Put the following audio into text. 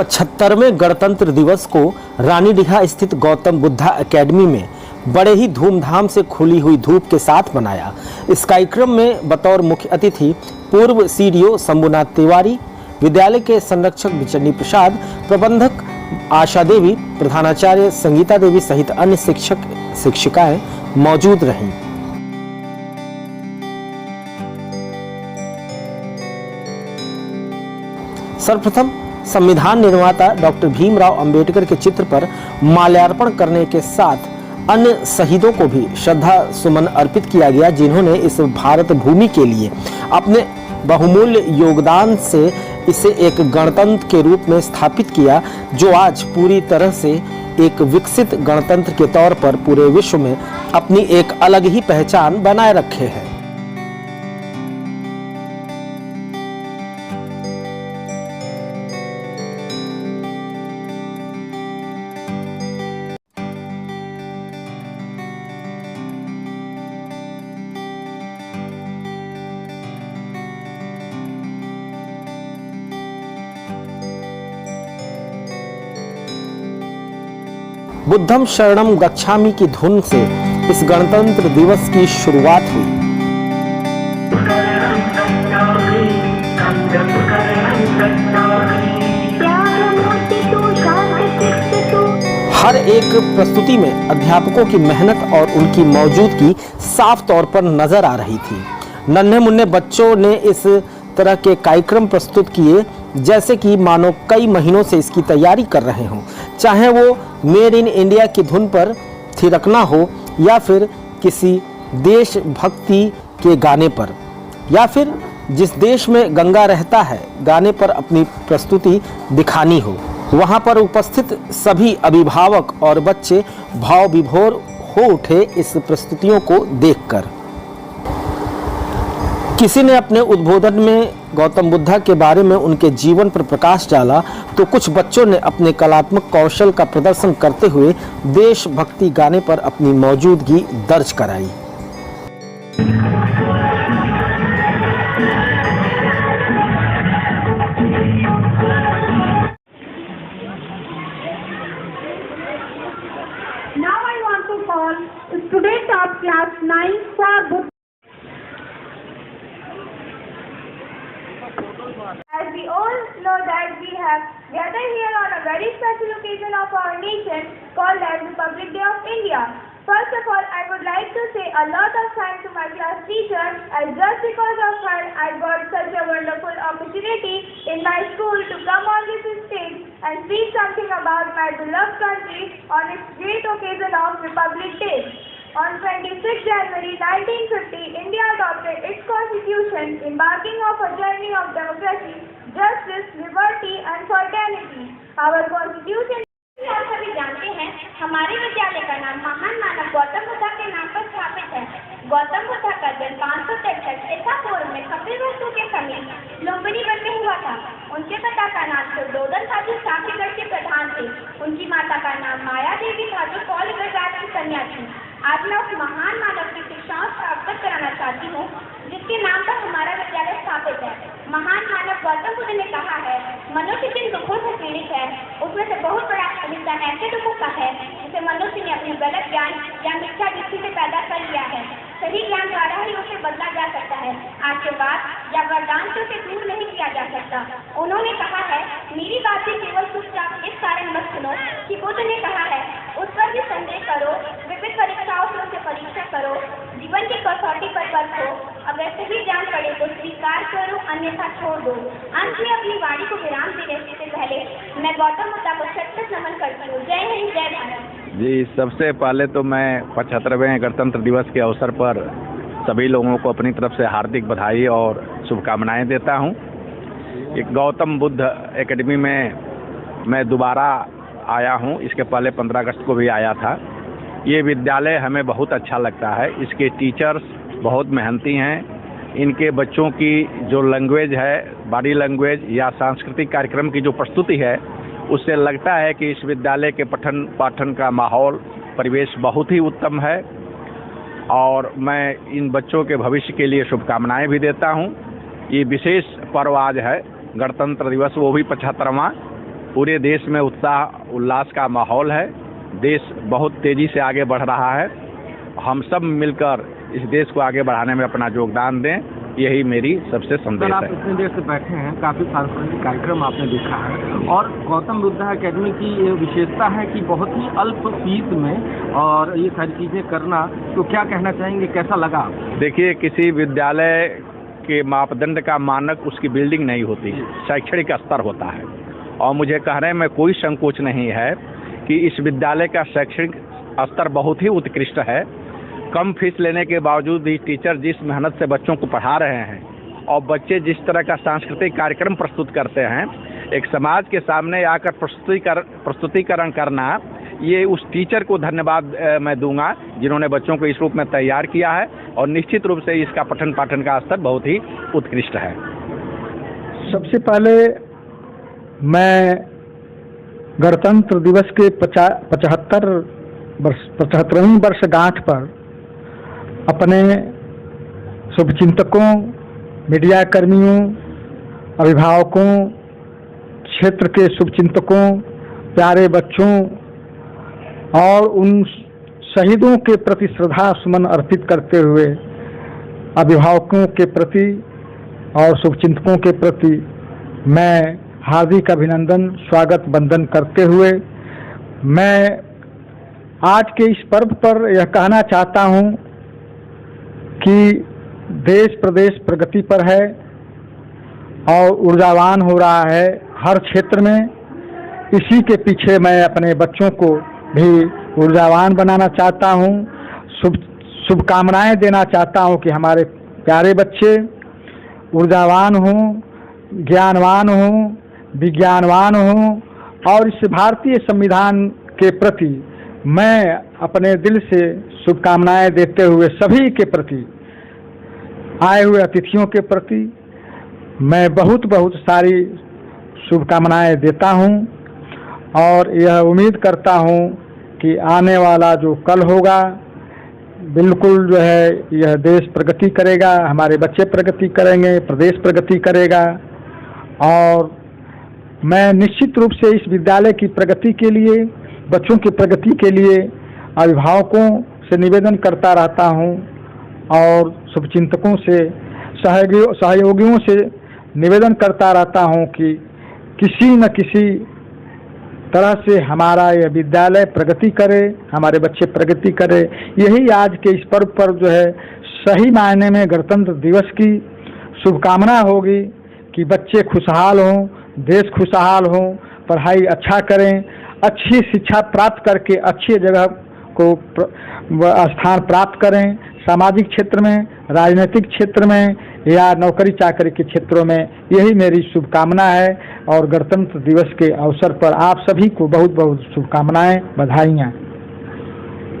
75वें गणतंत्र दिवस को रानीडीहा स्थित गौतम बुद्धा एकेडमी में बड़े ही धूमधाम से खुली हुई धूप के साथ मनाया। इस कार्यक्रम में बतौर मुख्य अतिथि पूर्व सीडीओ शंभुनाथ तिवारी, विद्यालय के संरक्षक बिचन्नी प्रसाद, प्रबंधक आशा देवी, प्रधानाचार्य संगीता देवी सहित अन्य शिक्षक शिक्षिकाएं मौजूद रहीं। सर्वप्रथम संविधान निर्माता डॉक्टर भीमराव अंबेडकर के चित्र पर माल्यार्पण करने के साथ अन्य शहीदों को भी श्रद्धा सुमन अर्पित किया गया, जिन्होंने इस भारत भूमि के लिए अपने बहुमूल्य योगदान से इसे एक गणतंत्र के रूप में स्थापित किया, जो आज पूरी तरह से एक विकसित गणतंत्र के तौर पर पूरे विश्व में अपनी एक अलग ही पहचान बनाए रखे हैं। बुद्धम शरणम गच्छामि की धुन से इस गणतंत्र दिवस की शुरुआत हुई। हर एक प्रस्तुति में अध्यापकों की मेहनत और उनकी मौजूदगी साफ तौर पर नजर आ रही थी। नन्हे मुन्ने बच्चों ने इस तरह के कार्यक्रम प्रस्तुत किए जैसे कि मानो कई महीनों से इसकी तैयारी कर रहे हों, चाहे वो मेड इन इंडिया की धुन पर थिरकना हो या फिर किसी देशभक्ति के गाने पर, या फिर जिस देश में गंगा रहता है गाने पर अपनी प्रस्तुति दिखानी हो। वहाँ पर उपस्थित सभी अभिभावक और बच्चे भाव विभोर हो उठे इस प्रस्तुतियों को देखकर। किसी ने अपने उद्बोधन में गौतम बुद्धा के बारे में उनके जीवन पर प्रकाश डाला, तो कुछ बच्चों ने अपने कलात्मक कौशल का प्रदर्शन करते हुए देशभक्ति गाने पर अपनी मौजूदगी दर्ज कराई। Now I want to call student of class 9 for book. As we all know that we have gathered here on a very special occasion of our nation called as Republic Day of India. First of all, I would like to say a lot of thanks to my class teacher, as just because of her I got such a wonderful opportunity in my school to come on this stage and speak something about my beloved country on its great occasion of Republic Day. On 26 January 1950, India adopted its constitution, embarking on a journey of democracy, justice, liberty and fraternity. Our constitution आप सभी जानते हैं, हमारे विद्यालय का नाम महान मानव गौतम बुद्ध के नाम पर स्थापित है। गौतम बुद्ध का जन्म 563 ईसा पूर्व में कपिल वस्तु के समीप लुम्बिनी वन में हुआ था। उनके पिता का नाम सुरदोदन था, जो साकीगढ़ के प्रधान थे। उनकी माता का नाम माया देवी था, जो कौलगढ़ राज की कन्या थी। आज मैं उस महान मानव की शिक्षाओं से अवगत कराना चाहती हूँ, जिसके नाम पर हमारा विद्यालय स्थापित है। महान मानव गौतम बुद्ध ने कहा है, मनुष्य जिन दुखों से पीड़ित है, उसमें से बहुत बड़ा हिस्सा ऐसे दुखों का है जिसे मनुष्य ने अपने गलत ज्ञान या मिथ्या दृष्टि से पैदा कर लिया है। सही ज्ञान द्वारा ही उसे बदला जा सकता है। आशीर्वाद या वरदान से उसे दूर नहीं किया जा सकता। उन्होंने कहा है, मेरी बातें केवल चुपचाप इस कारण मत सुनो कि बुद्ध ने कहा है, उस पर भी संदेह करो, विविध परीक्षाओं से उसे परीक्षा करो, जीवन की कसौटी पर परखो, अगर सही जान पड़े तो स्वीकार करो, अन्यथा छोड़ दो। अंत में अपनी वाणी को विराम देने से पहले मैं गौतम बुद्ध को सच नमन करती हूँ। जय हिंद, जय भारत। जी, सबसे पहले तो मैं 75वें गणतंत्र दिवस के अवसर पर सभी लोगों को अपनी तरफ से हार्दिक बधाई और शुभकामनाएं देता हूं। एक गौतम बुद्ध एकेडमी में मैं दोबारा आया हूं, इसके पहले 15 अगस्त को भी आया था। ये विद्यालय हमें बहुत अच्छा लगता है। इसके टीचर्स बहुत मेहनती हैं। इनके बच्चों की जो लैंग्वेज है, बॉडी लैंग्वेज या सांस्कृतिक कार्यक्रम की जो प्रस्तुति है, उससे लगता है कि इस विद्यालय के पठन पाठन का माहौल परिवेश बहुत ही उत्तम है। और मैं इन बच्चों के भविष्य के लिए शुभकामनाएं भी देता हूं। ये विशेष पर्व आज है गणतंत्र दिवस, वो भी 75वां। पूरे देश में उत्साह उल्लास का माहौल है। देश बहुत तेज़ी से आगे बढ़ रहा है। हम सब मिलकर इस देश को आगे बढ़ाने में अपना योगदान दें, यही मेरी सबसे संदेश आप है। इतनी देर से बैठे हैं, काफ़ी सांस्कृतिक कार्यक्रम आपने देखा है और गौतम बुद्ध एकेडमी की ये विशेषता है कि बहुत ही अल्प फीस में और ये सारी चीज़ें करना, तो क्या कहना चाहेंगे, कैसा लगा? देखिए, किसी विद्यालय के मापदंड का मानक उसकी बिल्डिंग नहीं होती, शैक्षणिक स्तर होता है। और मुझे कहने में कोई संकोच नहीं है कि इस विद्यालय का शैक्षणिक स्तर बहुत ही उत्कृष्ट है। कम फीस लेने के बावजूद भी टीचर जिस मेहनत से बच्चों को पढ़ा रहे हैं और बच्चे जिस तरह का सांस्कृतिक कार्यक्रम प्रस्तुत करते हैं, एक समाज के सामने आकर प्रस्तुतिकरण करना, ये उस टीचर को धन्यवाद मैं दूंगा जिन्होंने बच्चों को इस रूप में तैयार किया है। और निश्चित रूप से इसका पठन पाठन का स्तर बहुत ही उत्कृष्ट है। सबसे पहले मैं गणतंत्र दिवस के 75वीं वर्षगांठ पर अपने शुभचिंतकों, मीडिया कर्मियों, अभिभावकों, क्षेत्र के शुभचिंतकों, प्यारे बच्चों और उन शहीदों के प्रति श्रद्धा सुमन अर्पित करते हुए अभिभावकों के प्रति और शुभचिंतकों के प्रति मैं हार्दिक अभिनंदन, स्वागत, वंदन करते हुए मैं आज के इस पर्व पर यह कहना चाहता हूं कि देश प्रदेश प्रगति पर है और ऊर्जावान हो रहा है हर क्षेत्र में। इसी के पीछे मैं अपने बच्चों को भी ऊर्जावान बनाना चाहता हूं, शुभकामनाएं देना चाहता हूं कि हमारे प्यारे बच्चे ऊर्जावान हों, ज्ञानवान हों, विज्ञानवान हों और इस भारतीय संविधान के प्रति मैं अपने दिल से शुभकामनाएं देते हुए सभी के प्रति, आए हुए अतिथियों के प्रति मैं बहुत बहुत सारी शुभकामनाएं देता हूं और यह उम्मीद करता हूं कि आने वाला जो कल होगा बिल्कुल जो है यह देश प्रगति करेगा, हमारे बच्चे प्रगति करेंगे, प्रदेश प्रगति करेगा। और मैं निश्चित रूप से इस विद्यालय की प्रगति के लिए, बच्चों की प्रगति के लिए अभिभावकों से निवेदन करता रहता हूं और शुभचिंतकों से, सहयोगियों से निवेदन करता रहता हूं कि किसी न किसी तरह से हमारा यह विद्यालय प्रगति करे, हमारे बच्चे प्रगति करे। यही आज के इस पर्व पर जो है सही मायने में गणतंत्र दिवस की शुभकामना होगी कि बच्चे खुशहाल हों, देश खुशहाल हों, पढ़ाई अच्छा करें, अच्छी शिक्षा प्राप्त करके अच्छी जगह को स्थान प्राप्त करें, सामाजिक क्षेत्र में, राजनीतिक क्षेत्र में या नौकरी चाकरी के क्षेत्रों में। यही मेरी शुभकामना है और गणतंत्र दिवस के अवसर पर आप सभी को बहुत बहुत शुभकामनाएं, बधाइयाँ।